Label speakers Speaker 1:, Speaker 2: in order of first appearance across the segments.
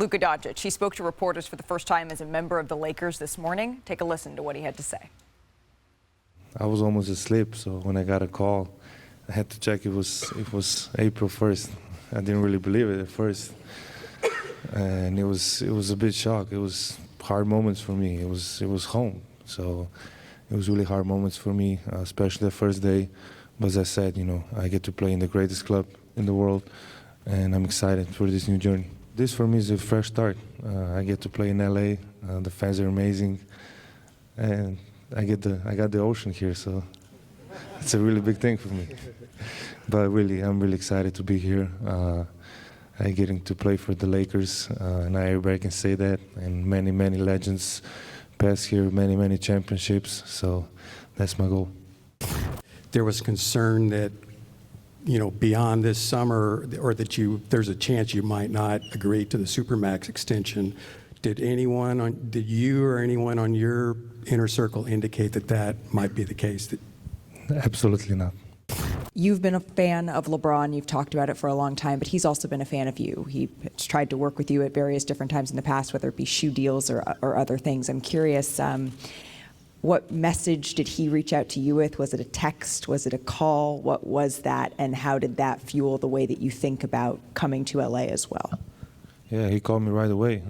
Speaker 1: Luka Doncic. He spoke to reporters for the first time as a member of the Lakers this morning. Take a listen to what he had to say.
Speaker 2: I was almost asleep, so when I got a call, I had to check it was April 1st. I didn't really believe it at first, and it was a bit shock. It was hard moments for me. It was home, so it was really hard moments for me, especially the first day. But as I said, I get to play in the greatest club in the world, and I'm excited for this new journey. This for me is a fresh start. I get to play in LA. The fans are amazing, and I got the ocean here, so it's a really big thing for me. But really, I'm really excited to be here. I getting to play for the Lakers, and everybody can say that. And many, many legends passed here, many, many championships. So that's my goal.
Speaker 3: There was concern that, beyond this summer, or that there's a chance you might not agree to the Supermax extension. Did you or anyone on your inner circle indicate that might be the case?
Speaker 2: Absolutely not.
Speaker 4: You've been a fan of LeBron. You've talked about it for a long time, but he's also been a fan of you. He's tried to work with you at various different times in the past, whether it be shoe deals or other things. I'm curious, what message did he reach out to you with? Was it a text? Was it a call? What was that? And how did that fuel the way that you think about coming to LA as well?
Speaker 2: Yeah, he called me right away.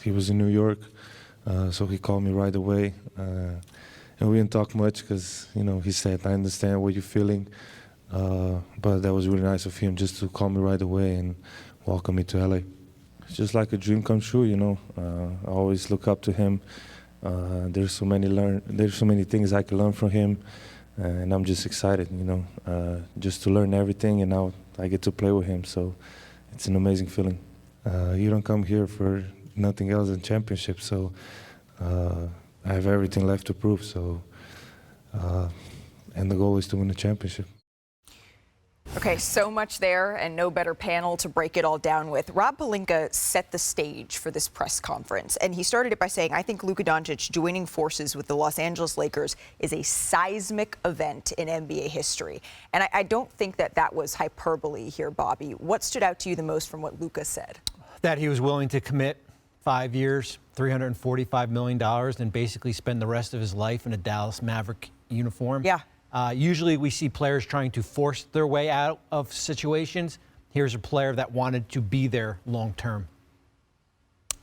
Speaker 2: He was in New York, so he called me right away. And we didn't talk much because, he said, I understand what you're feeling. But that was really nice of him just to call me right away and welcome me to LA. It's just like a dream come true, I always look up to him. There's so many things I can learn from him. And I'm just excited, just to learn everything. And now I get to play with him. So it's an amazing feeling. You don't come here for nothing else than championships. So I have everything left to prove, and the goal is to win the championship.
Speaker 1: Okay, so much there, and no better panel to break it all down with. Rob Pelinka set the stage for this press conference, and he started it by saying, I think Luka Doncic joining forces with the Los Angeles Lakers is a seismic event in NBA history. And I don't think that was hyperbole here, Bobby. What stood out to you the most from what Luka said? That
Speaker 5: he was willing to commit 5 years, $345 million, and basically spend the rest of his life in a Dallas Maverick uniform.
Speaker 1: Yeah.
Speaker 5: Usually we see players trying to force their way out of situations. Here's a player that wanted to be there long term.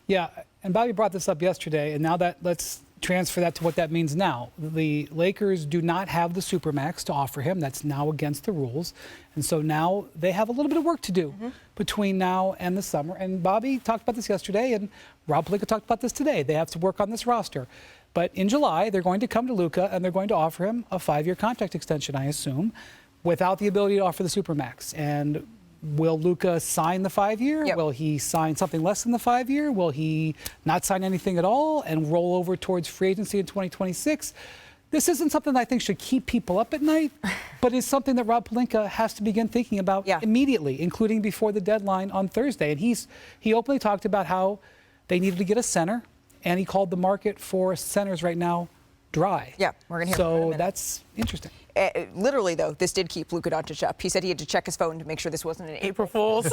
Speaker 6: Yeah, and Bobby brought this up yesterday, and now let's transfer that to what that means now. The Lakers do not have the Supermax to offer him. That's now against the rules. And so now they have a little bit of work to do between now and the summer. And Bobby talked about this yesterday, and Rob Pelinka talked about this today. They have to work on this roster. But in July, they're going to come to Luka, and they're going to offer him a 5-year contract extension, I assume, without the ability to offer the Supermax. And will Luka sign the 5-year?
Speaker 1: Yep.
Speaker 6: Will he sign something less than the 5-year? Will he not sign anything at all and roll over towards free agency in 2026? This isn't something that I think should keep people up at night, but is something that Rob Pelinka has to begin thinking about immediately, including before the deadline on Thursday. And he openly talked about how they needed to get a center, and he called the market for centers right now dry.
Speaker 1: Yeah, we're going to hear from him in a minute.
Speaker 6: That's interesting.
Speaker 1: Literally, though, this did keep Luka Doncic up. He said he had to check his phone to make sure this wasn't an April Fool's.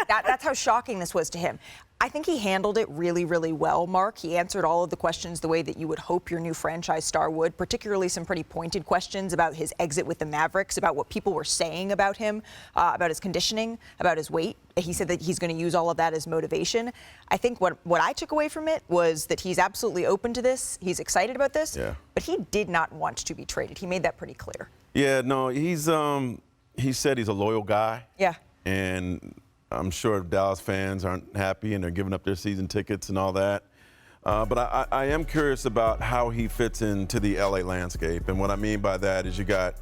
Speaker 1: That's how shocking this was to him. I think he handled it really, really well, Mark. He answered all of the questions the way that you would hope your new franchise star would, particularly some pretty pointed questions about his exit with the Mavericks, about what people were saying about him, about his conditioning, about his weight. He said that he's going to use all of that as motivation. I think what I took away from it was that he's absolutely open to this. He's excited about this, but he did not want to be traded. He made that pretty clear.
Speaker 7: Yeah, no, he said he's a loyal guy.
Speaker 1: Yeah.
Speaker 7: And I'm sure Dallas fans aren't happy and they're giving up their season tickets and all that. But I am curious about how he fits into the LA landscape. And what I mean by that is you got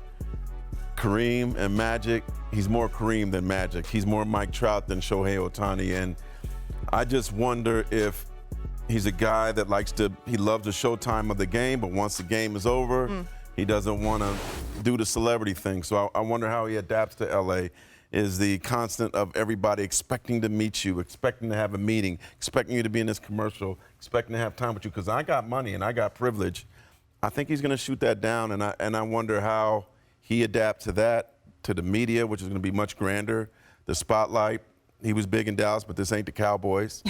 Speaker 7: Kareem and Magic. He's more Kareem than Magic. He's more Mike Trout than Shohei Ohtani. And I just wonder if he's a guy that he loves the showtime of the game, but once the game is over, he doesn't want to do the celebrity thing. So I wonder how he adapts to LA. Is the constant of everybody expecting to meet you, expecting to have a meeting, expecting you to be in this commercial, expecting to have time with you. Because I got money and I got privilege. I think he's going to shoot that down, and I wonder how he adapts to that, to the media, which is going to be much grander, the spotlight. he was big in Dallas, but this ain't the Cowboys.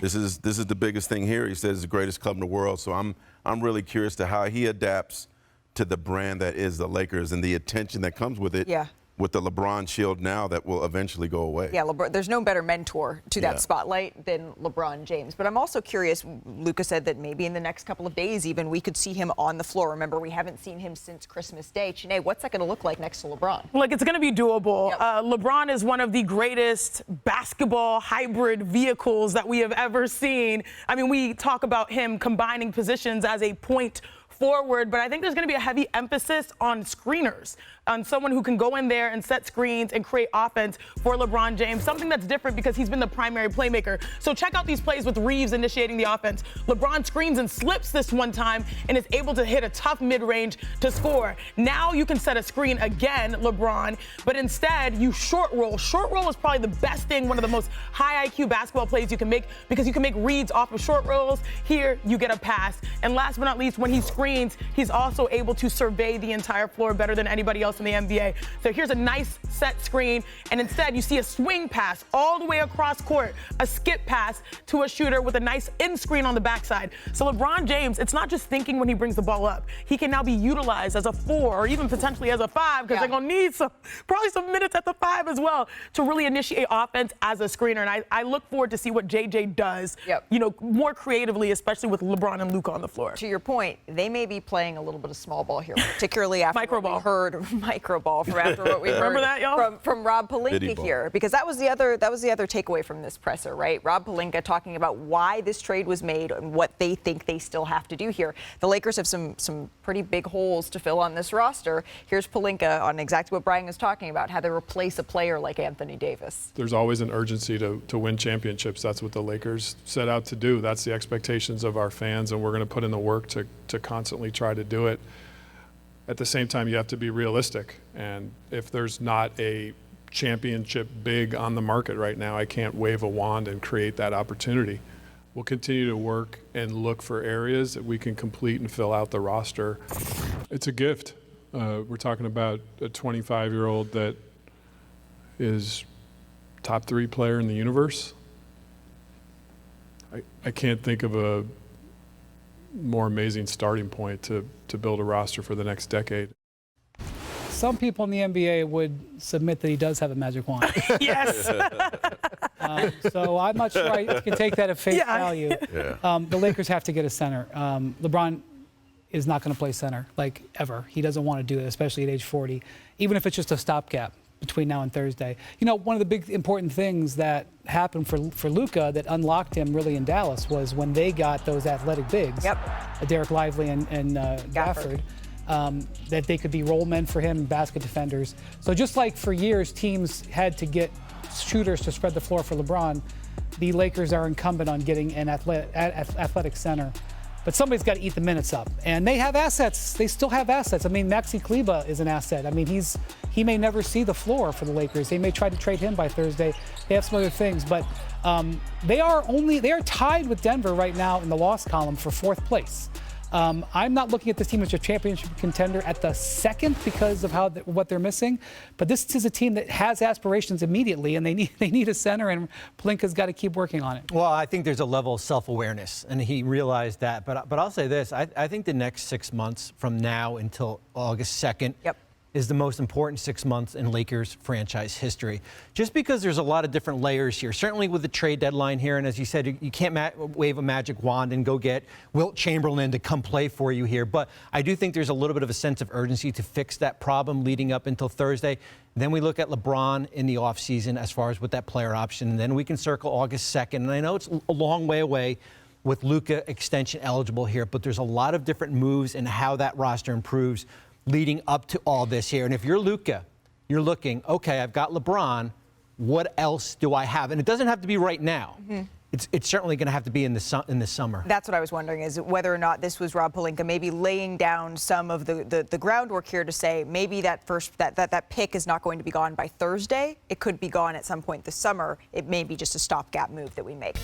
Speaker 7: This is the biggest thing here. He says it's the greatest club in the world. So I'm really curious to how he adapts to the brand that is the Lakers and the attention that comes with it.
Speaker 1: Yeah.
Speaker 7: With the LeBron shield now that will eventually go away.
Speaker 1: Yeah, there's no better mentor to that spotlight than LeBron James. But I'm also curious, Luka said that maybe in the next couple of days even we could see him on the floor. Remember, we haven't seen him since Christmas Day. Chiney, what's that going to look like next to LeBron?
Speaker 8: Look, it's going to be doable.
Speaker 1: Yep.
Speaker 8: LeBron is one of the greatest basketball hybrid vehicles that we have ever seen. I mean, we talk about him combining positions as a point forward, but I think there's going to be a heavy emphasis on screeners, on someone who can go in there and set screens and create offense for LeBron James, something that's different because he's been the primary playmaker. So check out these plays with Reeves initiating the offense. LeBron screens and slips this one time and is able to hit a tough mid-range to score. Now you can set a screen again, LeBron, but instead you short roll. Short roll is probably the best thing, one of the most high IQ basketball plays you can make because you can make reads off of short rolls. Here you get a pass. And last but not least, when he screens, he's also able to survey the entire floor better than anybody else in the NBA. So here's a nice set screen, and instead you see a swing pass all the way across court, a skip pass to a shooter with a nice in screen on the backside. So LeBron James, it's not just thinking when he brings the ball up. He can now be utilized as a 4 or even potentially as a 5 because they're going to need probably some minutes at the 5 as well to really initiate offense as a screener. And I look forward to see what JJ does, more creatively, especially with LeBron and Luka on the floor.
Speaker 1: To your point, they may be playing a little bit of small ball here, particularly after
Speaker 8: Micro
Speaker 1: what we
Speaker 8: ball.
Speaker 1: heard micro ball from after what we heard
Speaker 8: Remember that, y'all?
Speaker 1: from Rob Pelinka here, because that was the other takeaway from this presser, right? Rob Pelinka talking about why this trade was made and what they think they still have to do here. The Lakers have some pretty big holes to fill on this roster. Here's Pelinka on exactly what Brian was talking about, how they replace a player like Anthony Davis.
Speaker 9: There's always an urgency to win championships. That's what the Lakers set out to do. That's the expectations of our fans, and we're going to put in the work to constantly try to do it. At the same time, you have to be realistic. And if there's not a championship big on the market right now, I can't wave a wand and create that opportunity. We'll continue to work and look for areas that we can complete and fill out the roster. It's a gift. We're talking about a 25-year-old that is top 3 player in the universe. I can't think of a more amazing starting point to build a roster for the next decade.
Speaker 6: Some people in the NBA would submit that he does have a magic wand.
Speaker 8: Yes.
Speaker 6: So I'm not sure I can take that at face value.
Speaker 7: Yeah.
Speaker 6: The Lakers have to get a center. LeBron is not going to play center, like, ever. He doesn't want to do it, especially at age 40, even if it's just a stopgap between now and Thursday. You know, one of the big important things that happened for Luka that unlocked him really in Dallas was when they got those athletic bigs, Derek Lively and Gafford, that they could be roll men for him, basket defenders. So just like for years teams had to get shooters to spread the floor for LeBron, the Lakers are incumbent on getting an athletic center. But somebody's got to eat the minutes up. And they have assets. They still have assets. I mean, Maxi Kleber is an asset. I mean, he may never see the floor for the Lakers. They may try to trade him by Thursday. They have some other things. But they are tied with Denver right now in the loss column for 4th place. I'm not looking at this team as a championship contender at the second because of what they're missing, but this is a team that has aspirations immediately, and they need a center, and Pelinka's got to keep working on it.
Speaker 5: Well, I think there's a level of self-awareness, and he realized that. But I'll say this: I think the next 6 months from now until August 2nd. Is the most important 6 months in Lakers franchise history. Just because there's a lot of different layers here, certainly with the trade deadline here, and as you said, you can't wave a magic wand and go get Wilt Chamberlain to come play for you here. But I do think there's a little bit of a sense of urgency to fix that problem leading up until Thursday. Then we look at LeBron in the offseason as far as with that player option, and then we can circle August 2nd. And I know it's a long way away with Luka extension eligible here, but there's a lot of different moves and how that roster improves leading up to all this here. And if you're Luka, you're looking, okay, I've got LeBron. What else do I have? And it doesn't have to be right now. It's certainly going to have to be in the summer.
Speaker 1: That's what I was wondering, is whether or not this was Rob Pelinka maybe laying down some of the groundwork here to say maybe that pick is not going to be gone by Thursday. It could be gone at some point this summer. It may be just a stopgap move that we make.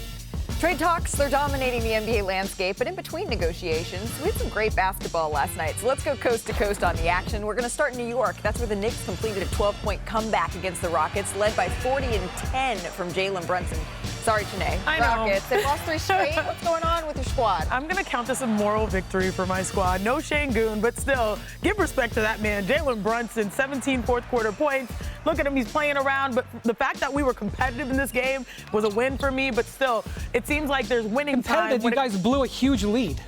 Speaker 1: Trade talks, they're dominating the NBA landscape, but in between negotiations, we had some great basketball last night. So let's go coast to coast on the action. We're going to start in New York. That's where the Knicks completed a 12-point comeback against the Rockets, led by 40-10 from Jalen Brunson. Sorry, Chiney.
Speaker 8: I know.
Speaker 1: Rockets, they lost 3 straight. What's going on with your squad?
Speaker 8: I'm going to count this a moral victory for my squad. No Şengün, but still, give respect to that man. Jalen Brunson, 17 fourth-quarter points. Look at him, he's playing around. But the fact that we were competitive in this game was a win for me. But still, it seems like there's winning time.
Speaker 6: You guys blew a huge lead.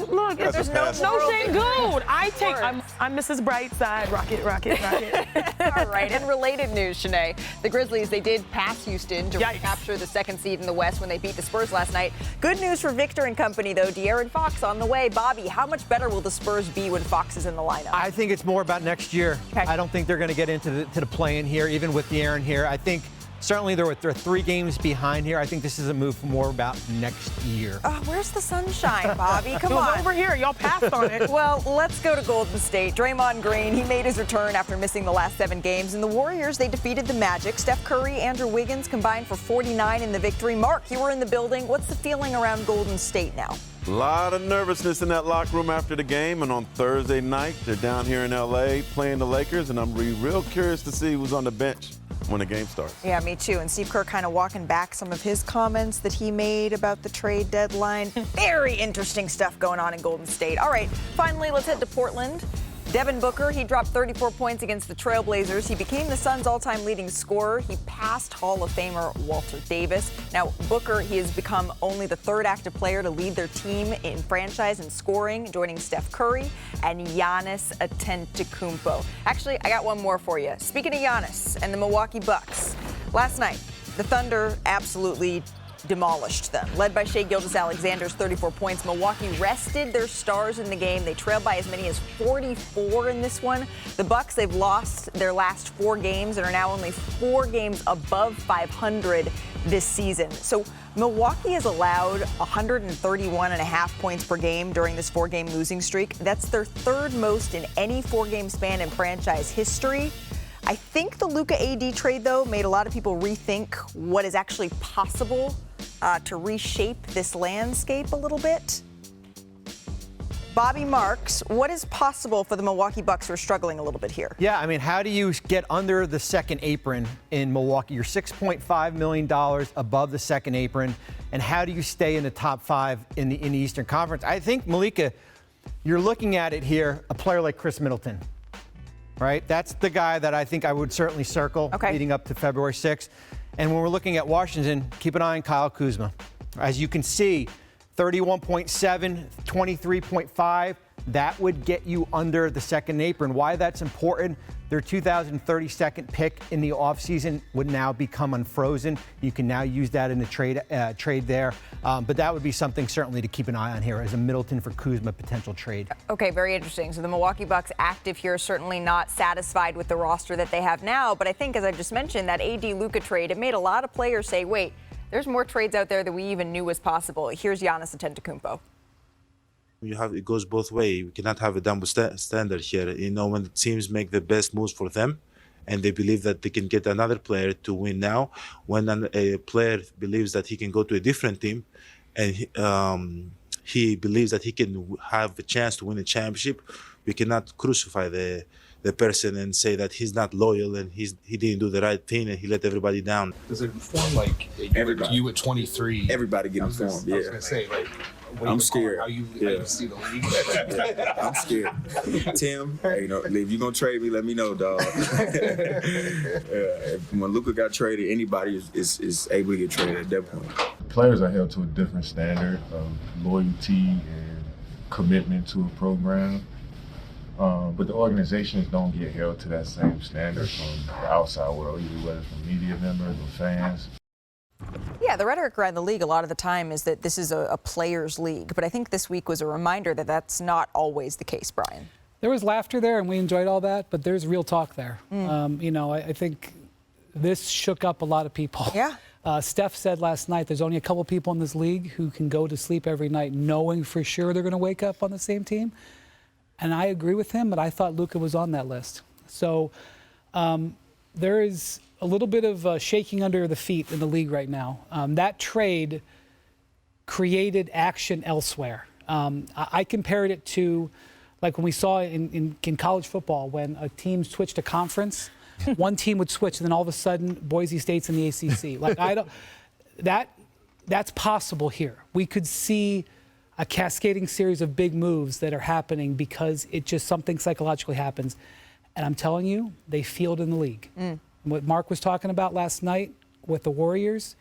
Speaker 8: Look,
Speaker 1: There's no
Speaker 8: Şengün. I'm Mrs. Brightside. Rocket.
Speaker 1: All right, and related news, Chiney. The Grizzlies, they did pass Houston to capture the second seed in the West when they beat the Spurs last night. Good news for Victor and company, though. De'Aaron Fox on the way. Bobby, how much better will the Spurs be when Fox is in the lineup?
Speaker 5: I think it's more about next year.
Speaker 1: Okay.
Speaker 5: I don't think they're going to get into the play-in here, even with De'Aaron here. I think certainly they're 3 games behind here. I think this is a move more about next year.
Speaker 1: Oh, where's the sunshine, Bobby? Come on.
Speaker 8: Over here. Y'all passed on it.
Speaker 1: Well, let's go to Golden State. Draymond Green, he made his return after missing the last 7 games. And the Warriors, they defeated the Magic. Steph Curry, Andrew Wiggins combined for 49 in the victory. Mark, you were in the building. What's the feeling around Golden State now?
Speaker 7: A lot of nervousness in that locker room after the game, and on Thursday night, they're down here in L.A. playing the Lakers, and I'm real curious to see who's on the bench when the game starts.
Speaker 1: Yeah, me too. And Steve Kerr kind of walking back some of his comments that he made about the trade deadline. Very interesting stuff going on in Golden State. All right, finally, let's head to Portland. Devin Booker, he dropped 34 points against the Trailblazers. He became the Suns' all-time leading scorer. He passed Hall of Famer Walter Davis. Now, Booker, he has become only the 3rd active player to lead their team in franchise in scoring, joining Steph Curry and Giannis Antetokounmpo. Actually, I got one more for you. Speaking of Giannis and the Milwaukee Bucks, last night, the Thunder absolutely demolished them. Led by Shai Gilgeous-Alexander's 34 points, Milwaukee rested their stars in the game. They trailed by as many as 44 in this one. The Bucks, they've lost their last 4 games and are now only 4 games above 500 this season. So Milwaukee has allowed 131.5 points per game during this 4-game losing streak. That's their 3rd most in any 4-game span in franchise history. I think the Luka AD trade, though, made a lot of people rethink what is actually possible to reshape this landscape a little bit. Bobby Marks, what is possible for the Milwaukee Bucks who are struggling a little bit here?
Speaker 5: Yeah, I mean, how do you get under the second apron in Milwaukee? You're $6.5 million above the second apron. And how do you stay in the top 5 in the Eastern Conference? I think, Malika, you're looking at it here, a player like Chris Middleton. Right? That's the guy that I think I would certainly circle leading up to February 6th. And when we're looking at Washington, keep an eye on Kyle Kuzma. As you can see, 31.7, 23.5, that would get you under the second apron. Why that's important, their 2032nd pick in the offseason would now become unfrozen. You can now use that in a trade there. But that would be something certainly to keep an eye on here as a Middleton for Kuzma potential trade.
Speaker 1: Okay, very interesting. So the Milwaukee Bucks active here, certainly not satisfied with the roster that they have now. But I think, as I just mentioned, that AD Luka trade, it made a lot of players say, wait, there's more trades out there that we even knew was possible. Here's Giannis Antetokounmpo.
Speaker 10: It goes both ways. We cannot have a double standard here. You know, when the teams make the best moves for them and they believe that they can get another player to win now, when a player believes that he can go to a different team and he believes that he can have a chance to win a championship, we cannot crucify the person and say that he's not loyal and he didn't do the right thing and he let everybody down.
Speaker 11: Does it inform like you at 23?
Speaker 12: Everybody get informed.
Speaker 11: I was gonna say like.
Speaker 12: I'm scared.
Speaker 11: How you see the league?
Speaker 12: I'm scared. Tim, hey, if you're going to trade me, let me know, dog. When Luka got traded, anybody is able to get traded at that point.
Speaker 13: Players are held to a different standard of loyalty and commitment to a program. But the organizations don't get held to that same standard from the outside world, either whether from media members or fans.
Speaker 1: Yeah, the rhetoric around the league a lot of the time is that this is a players' league. But I think this week was a reminder that that's not always the case, Brian.
Speaker 6: There was laughter there, and we enjoyed all that, but there's real talk there. I think this shook up a lot of people.
Speaker 1: Yeah.
Speaker 6: Steph said last night there's only a couple people in this league who can go to sleep every night knowing for sure they're going to wake up on the same team. And I agree with him, but I thought Luka was on that list. So there is a little bit of shaking under the feet in the league right now. That trade created action elsewhere. I compared it to like when we saw in college football when a team switched to conference, one team would switch and then all of a sudden Boise State's in the ACC. Like that's possible here. We could see a cascading series of big moves that are happening because it just something psychologically happens. And I'm telling you, they feel it in the league. What Marc was talking about last night with the Warriors,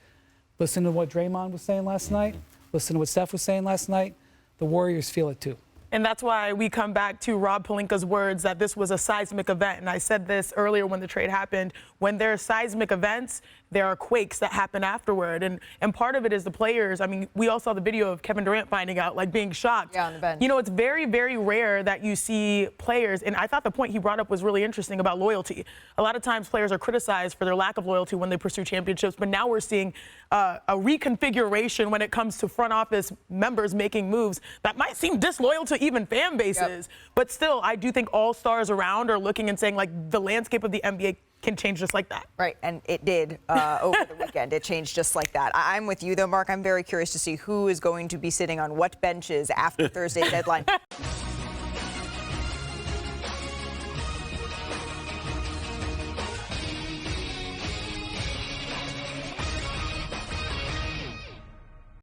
Speaker 6: listen to what Draymond was saying last night, listen to what Steph was saying last night, the Warriors feel it too.
Speaker 8: And that's why we come back to Rob Pelinka's words that this was a seismic event. And I said this earlier when the trade happened. When there are seismic events, there are quakes that happen afterward. And part of it is the players. I mean, we all saw the video of Kevin Durant finding out, like being shocked.
Speaker 1: Yeah, on the bench.
Speaker 8: You know, it's very, very rare that you see players. And I thought the point he brought up was really interesting about loyalty. A lot of times players are criticized for their lack of loyalty when they pursue championships. But now we're seeing a reconfiguration when it comes to front office members making moves that might seem disloyal to even fan bases. But still, I do think all stars around are looking and saying, like, the landscape of the NBA can change just like that.
Speaker 1: Right, and it did over the weekend. It changed just like that. I'm with you, though, Marc. I'm very curious to see who is going to be sitting on what benches after Thursday's deadline.